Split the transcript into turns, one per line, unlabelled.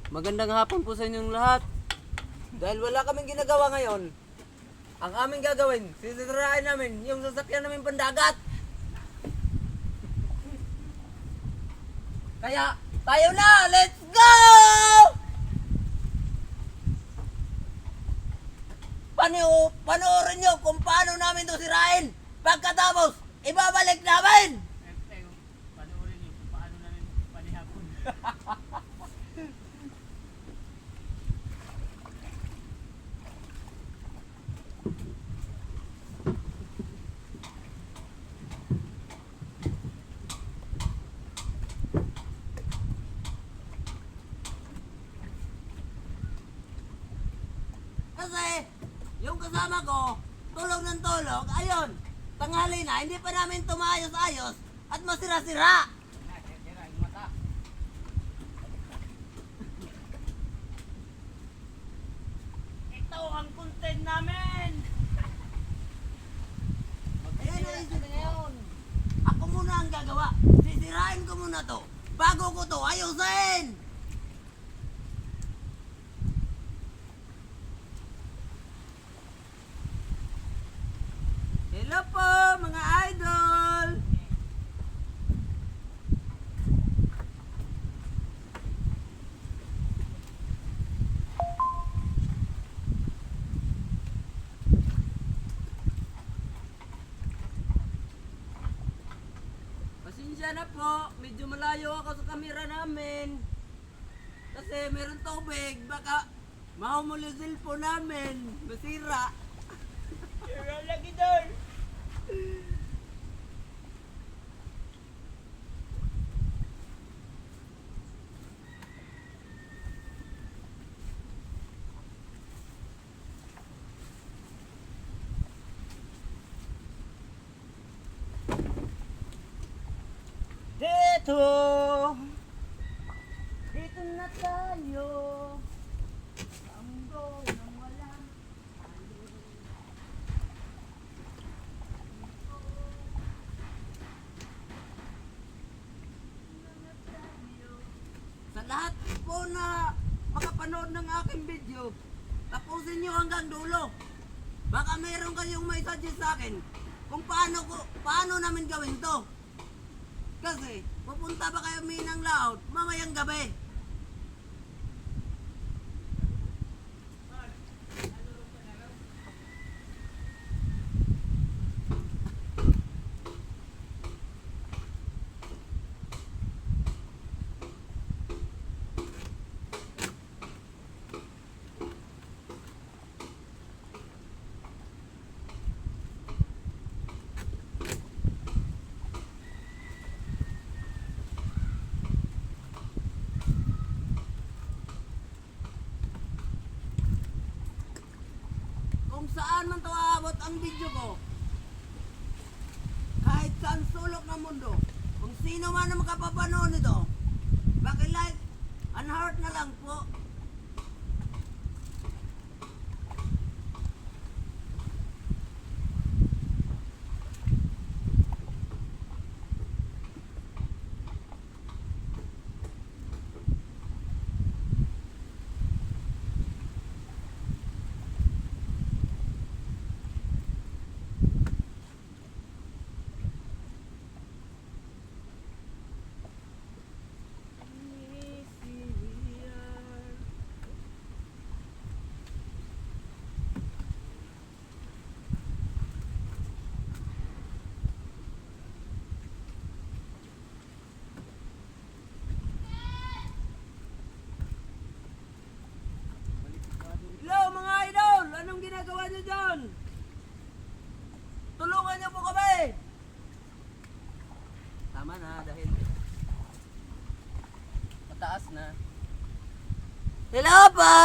Magandang hapon po sa inyong lahat. Dahil wala kaming ginagawa ngayon, ang aming gagawin, sisirain namin yung sasakyan namin pandagat. Kaya, tayo na! Let's go! Panoorin nyo kung paano namin ito sirain. Pagkatapos, ibabalik namin!
Panoorin niyo kung paano namin panihapon.
Kasi, yung kasama ko, tulog ng tulog, ayun, tanghali na, hindi pa namin tumayos-ayos at masira-sira.
Sira yung mata. Ito ang content namin.
Ayan ang isip ngayon. Ako muna ang gagawa. Sisirain ko muna to. Bago ko to ayusin. Hello po mga idol. Pasensya na po, medyo malayo ako sa kamera namin. Kasi meron tubig, baka mahumulisil po namin, masira.
Sira lagi doon.
Dito, dito na tayo. Sambo ng walang halo. Sa lahat po na makapanood ng aking video, tapusin nyo hanggang dulo. Baka mayroon kayong may suggest sa akin kung paano namin gawin to. Kasi pupunta ba kayo Minang Laot mamayang gabi? Kung saan man to aabot ang video ko, kahit saan sulok ng mundo, kung sino man ang makapapanood nito, like and heart na lang po. Hello mga idol! Anong ginagawa niyo dyan? Tulungan niyo po kami! Tama na dahil mataas na. Hello pa!